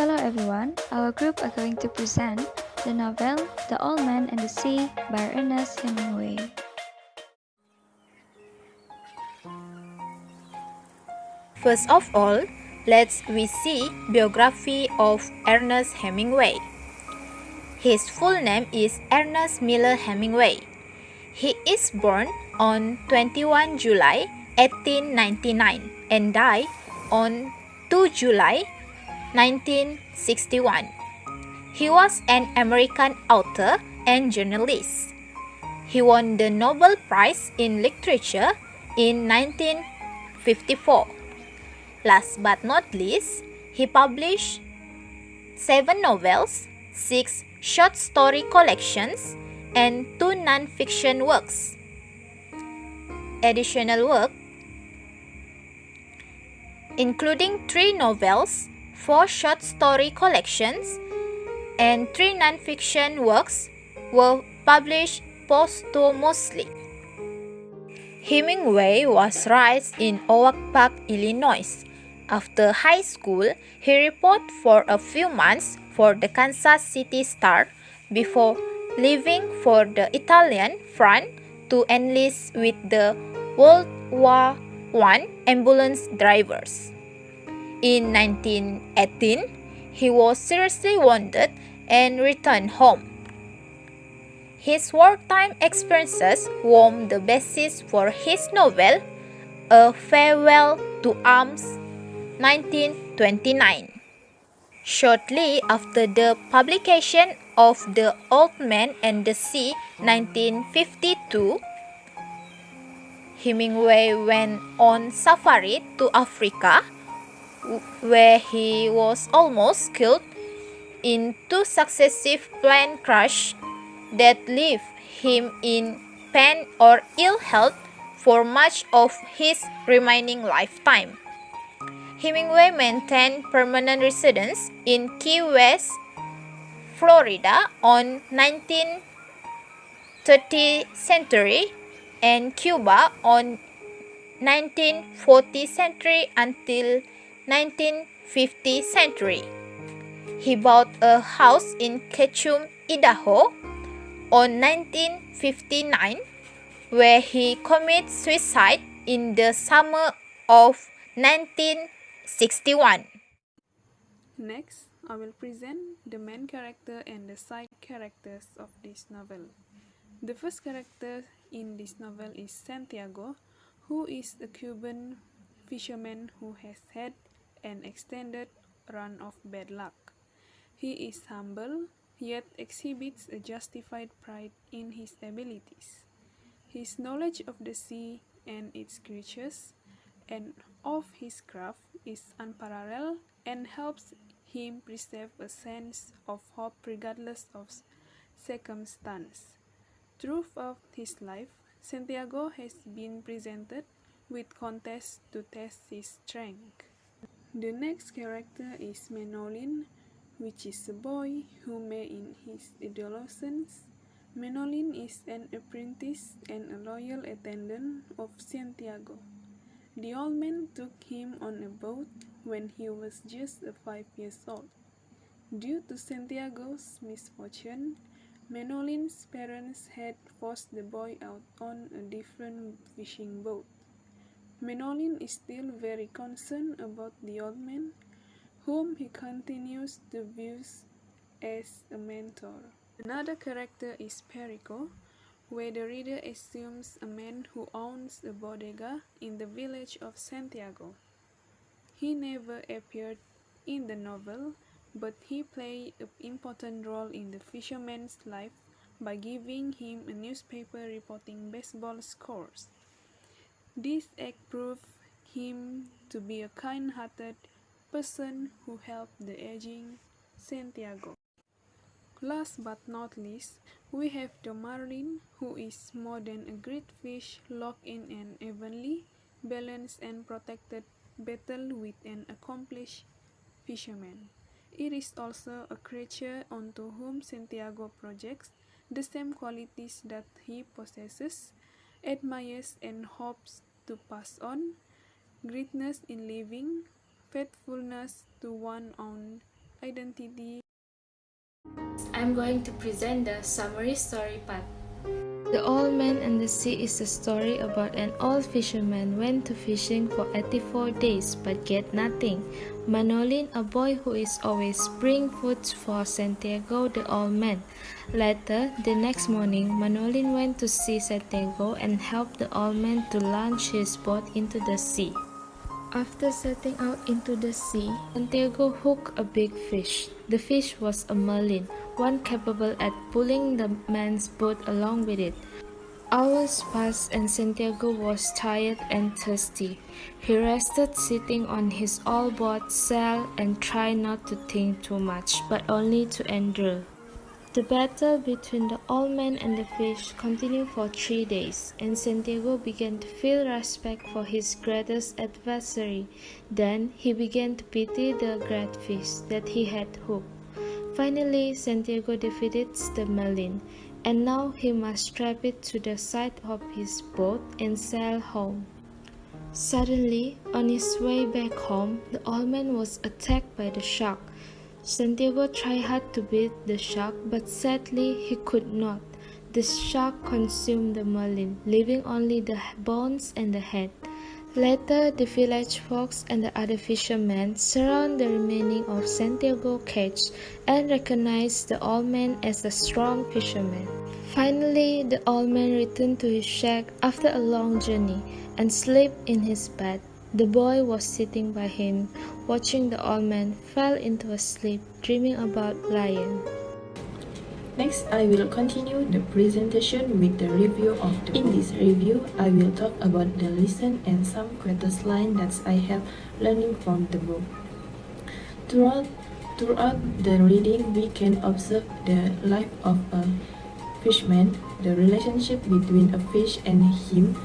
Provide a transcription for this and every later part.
Hello everyone, our group are going to present the novel The Old Man and the Sea by Ernest Hemingway. First of all, let's we see biography of Ernest Hemingway. His full name is Ernest Miller Hemingway. He is born on 21 July 1899 and died on 2 July 1961. He was an American author and journalist. He won the Nobel Prize in Literature in 1954. Last but not least, he published 7 novels, 6 short story collections, and 2 non-fiction works. Additional work including 3 novels, 4 short story collections, and 3 non-fiction works were published posthumously. Hemingway was raised in Oak Park, Illinois. After high school, he reported for a few months for the Kansas City Star before leaving for the Italian front to enlist with the World War I ambulance drivers. In 1918, he was seriously wounded and returned home. His wartime experiences formed the basis for his novel, A Farewell to Arms, 1929. Shortly after the publication of The Old Man and the Sea, 1952, Hemingway went on safari to Africa, where he was almost killed in 2 successive plane crashes that left him in pain or ill health for much of his remaining lifetime. Hemingway maintained permanent residence in Key West, Florida on 1930th century and Cuba on 1940th century until 1950th century. He bought a house in Ketchum, Idaho on 1959, where he committed suicide in the summer of 1961. Next, I will present the main character and the side characters of this novel. The first character in this novel is Santiago, who is a Cuban fisherman who has had an extended run of bad luck. He is humble, yet exhibits a justified pride in his abilities. His knowledge of the sea and its creatures and of his craft is unparalleled and helps him preserve a sense of hope regardless of circumstance. Throughout his life, Santiago has been presented with contests to test his strength. The next character is Menolin, which is a boy who may in his adolescence. Menolin is an apprentice and a loyal attendant of Santiago. The old man took him on a boat when he was just 5 years old. Due to Santiago's misfortune, Menolin's parents had forced the boy out on a different fishing boat. Menolin is still very concerned about the old man, whom he continues to view as a mentor. Another character is Perico, where the reader assumes a man who owns a bodega in the village of Santiago. He never appeared in the novel, but he played an important role in the fisherman's life by giving him a newspaper reporting baseball scores. This act proved him to be a kind-hearted person who helped the aging Santiago. Last but not least, we have the marlin, who is more than a great fish locked in an evenly balanced and protected battle with an accomplished fisherman. It is also a creature onto whom Santiago projects the same qualities that he possesses, admires and hopes to pass on: greatness in living, faithfulness to one's own identity. I'm going to present the summary story part. The Old Man and the Sea is a story about an old fisherman went to fishing for 84 days but get nothing. Manolin, a boy who is always bring food for Santiago the old man. Later, the next morning, Manolin went to see Santiago and helped the old man to launch his boat into the sea. After setting out into the sea, Santiago hooked a big fish. The fish was a marlin, one capable at pulling the man's boat along with it. Hours passed and Santiago was tired and thirsty. He rested sitting on his old boat sail and tried not to think too much, but only to endure. The battle between the old man and the fish continued for 3 days, and Santiago began to feel respect for his greatest adversary. Then he began to pity the great fish that he had hooked. Finally, Santiago defeated the marlin, and now he must strap it to the side of his boat and sail home. Suddenly, on his way back home, the old man was attacked by the shark. Santiago tried hard to beat the shark, but sadly he could not. The shark consumed the marlin, leaving only the bones and the head. Later, the village folks and the other fishermen surround the remaining of Santiago's cage and recognize the old man as a strong fisherman. Finally, the old man returned to his shack after a long journey and slept in his bed. The boy was sitting by him, watching the old man fell into a sleep, dreaming about lion. Next, I will continue the presentation with the review of the book. In this review, I will talk about the lesson and some quotes line that I have learning from the book. Throughout the reading, we can observe the life of a fisherman, the relationship between a fish and him,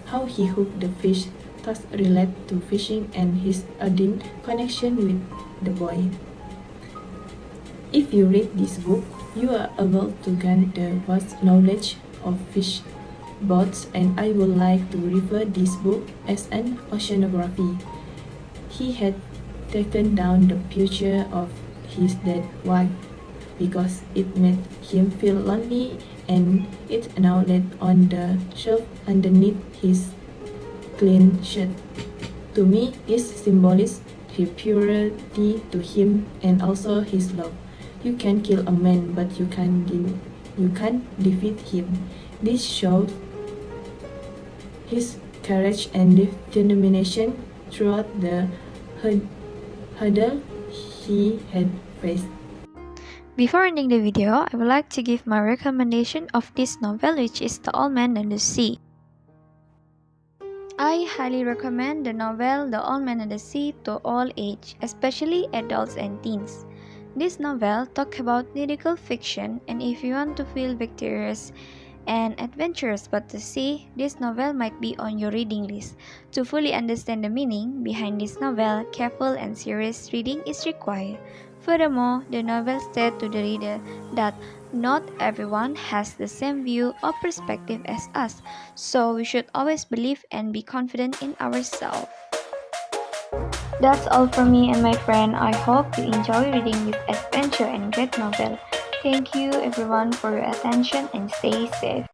how he hooked the fish, thus relate to fishing and his added connection with the boy. If you read this book, you are able to gain the vast knowledge of fish boats, and I would like to refer this book as an oceanography. He had taken down the picture of his dead wife because it made him feel lonely, and it now laid on the shelf underneath his clean shirt. To me, this symbolizes his purity to him and also his love. You can kill a man, but you can't defeat him. This shows his courage and determination throughout the hurdle he had faced. Before ending the video, I would like to give my recommendation of this novel, which is The Old Man and the Sea. I highly recommend the novel The Old Man and the Sea to all age, especially adults and teens. This novel talks about lyrical fiction, and if you want to feel victorious and adventurous but the sea, this novel might be on your reading list. To fully understand the meaning behind this novel, careful and serious reading is required. Furthermore, the novel states to the reader that not everyone has the same view or perspective as us, so we should always believe and be confident in ourselves. That's all from me and my friend. I hope you enjoy reading this adventure and great novel. Thank you everyone for your attention and stay safe.